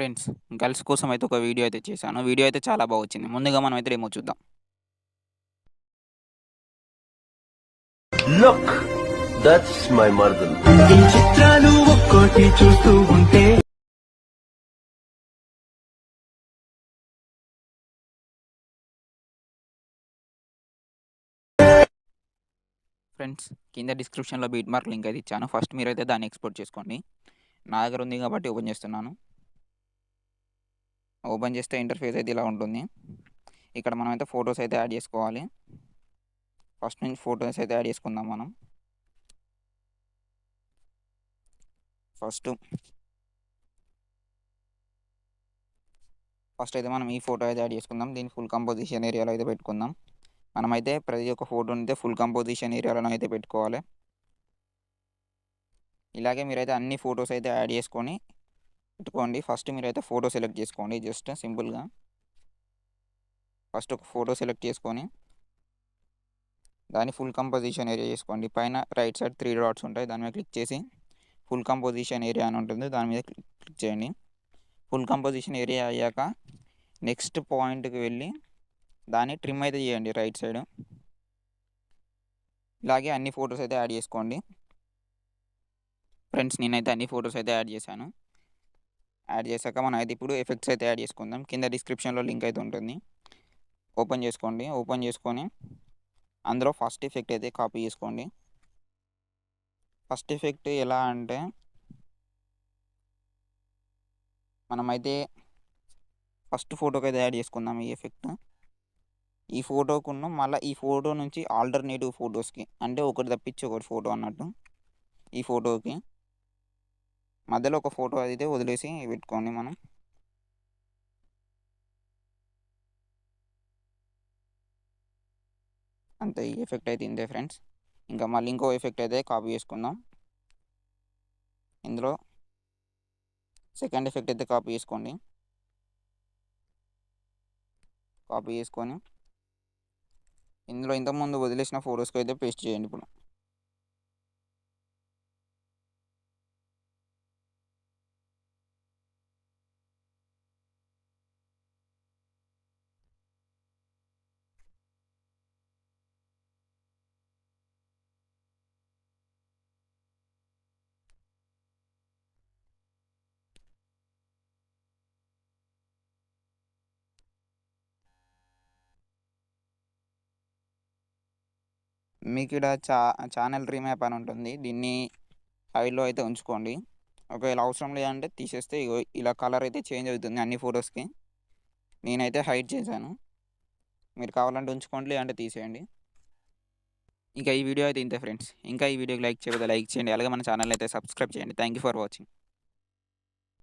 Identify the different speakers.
Speaker 1: Friends, girls కోసం అయితే ఒక వీడియో అయితే చేశాను. వీడియో అయితే చాలా బా వచ్చింది. ముందుగా మనం అయితే డెమో చూద్దాం.
Speaker 2: Look, that's my Mardan.
Speaker 3: ఈ చిత్రాలు ఒక్కోటి చూస్తూ ఉంటే
Speaker 1: ఫ్రెండ్స్, కింద డిస్క్రిప్షన్‌లో బీట్ మార్క్ లింక్ అయితే ఇచ్చాను. ఫస్ట్ మీరైతే దాన్ని ఎక్స్‌పోర్ట్ చేసుకోండి. నా దగ్గర ఉంది కాబట్టి ఓపెన్ చేస్తున్నాను. ఓపెన్ చేస్తే ఇంటర్ఫేస్ అయితే ఇలా ఉంటుంది. ఇక్కడ మనమైతే ఫోటోస్ అయితే యాడ్ చేసుకోవాలి. ఫస్ట్ నుంచి ఫోటోస్ అయితే యాడ్ చేసుకుందాం మనం. ఫస్ట్ అయితే మనం ఈ ఫోటో అయితే యాడ్ చేసుకుందాం. దీన్ని ఫుల్ కంపోజిషన్ ఏరియాలో అయితే పెట్టుకుందాం. మనమైతే ప్రతి ఒక్క ఫోటోని అయితే ఫుల్ కంపోజిషన్ ఏరియాలో అయితే పెట్టుకోవాలి. ఇలాగే మీరైతే అన్ని ఫోటోస్ అయితే యాడ్ చేసుకొని పెట్టుకోండి. ఫస్ట్ మీరైతే ఫోటో సెలెక్ట్ చేసుకోండి. జస్ట్ సింపుల్‌గా ఫస్ట్ ఒక ఫోటో సెలెక్ట్ చేసుకొని దాన్ని ఫుల్ కంపోజిషన్ ఏరియా చేసుకోండి. పైన రైట్ సైడ్ 3 డాట్స్ ఉంటాయి. దాని మీద క్లిక్ చేసి ఫుల్ కంపోజిషన్ ఏరియా అని ఉంటుంది. దాని మీద క్లిక్ చేయండి. ఫుల్ కంపోజిషన్ ఏరియా అయ్యాక నెక్స్ట్ పాయింట్‌కి వెళ్ళి దాన్ని ట్రిమ్ అయితే చేయండి రైట్ సైడ్. ఇలాగే అన్ని ఫోటోస్ అయితే యాడ్ చేసుకోండి. ఫ్రెండ్స్, నేనైతే అన్ని ఫోటోస్ అయితే యాడ్ చేశాను. యాడ్ చేశాక మనం అయితే ఇప్పుడు ఎఫెక్ట్స్ అయితే యాడ్ చేసుకుందాం. కింద డిస్క్రిప్షన్‌లో లింక్ అయితే ఉంటుంది. ఓపెన్ చేసుకోండి. ఓపెన్ చేసుకొని అందులో ఫస్ట్ ఎఫెక్ట్ అయితే కాపీ చేసుకోండి. ఫస్ట్ ఎఫెక్ట్ ఎలా అంటే మనమైతే ఫస్ట్ ఫోటోకి అయితే యాడ్ చేసుకుందాం ఈ ఎఫెక్ట్. ఈ ఫోటోకును మళ్ళీ ఈ ఫోటో నుంచి ఆల్టర్నేటివ్ ఫోటోస్‌కి అంటే ఒకటి తప్పించి ఒకటి ఫోటో అన్నట్టు ఈ ఫోటోకి మధ్యలో ఒక ఫోటో అయితే వదిలేసి పెట్టుకోండి మనం. అంతే, ఈ ఎఫెక్ట్ అయితే ఇంతే ఫ్రెండ్స్. ఇంకా మళ్ళీ ఇంకో ఎఫెక్ట్ అయితే కాపీ చేసుకుందాం. ఇందులో సెకండ్ ఎఫెక్ట్ అయితే కాపీ చేసుకోండి. కాపీ చేసుకొని ఇందులో ఇంతకుముందు వదిలేసిన ఫోటోస్కి అయితే పేస్ట్ చేయండి ఇప్పుడు. మీకు ఇక్కడ ఛానల్ రీమ్యాప్ అని ఉంటుంది. దీన్ని హైడ్‌లో అయితే ఉంచుకోండి. ఒకవేళ అవసరం లేదంటే తీసేస్తే ఇగో ఇలా కలర్ అయితే చేంజ్ అవుతుంది అన్ని ఫోటోస్‌కి. నేనైతే హైడ్ చేశాను. మీరు కావాలంటే ఉంచుకోండి, లేదంటే తీసేయండి. ఇంకా ఈ వీడియో అయితే ఇంతే ఫ్రెండ్స్. ఇంకా ఈ వీడియోకి లైక్ చేయకపోతే లైక్ చేయండి. అలాగే మన ఛానల్‌ని అయితే సబ్స్క్రైబ్ చేయండి. Thank you for watching.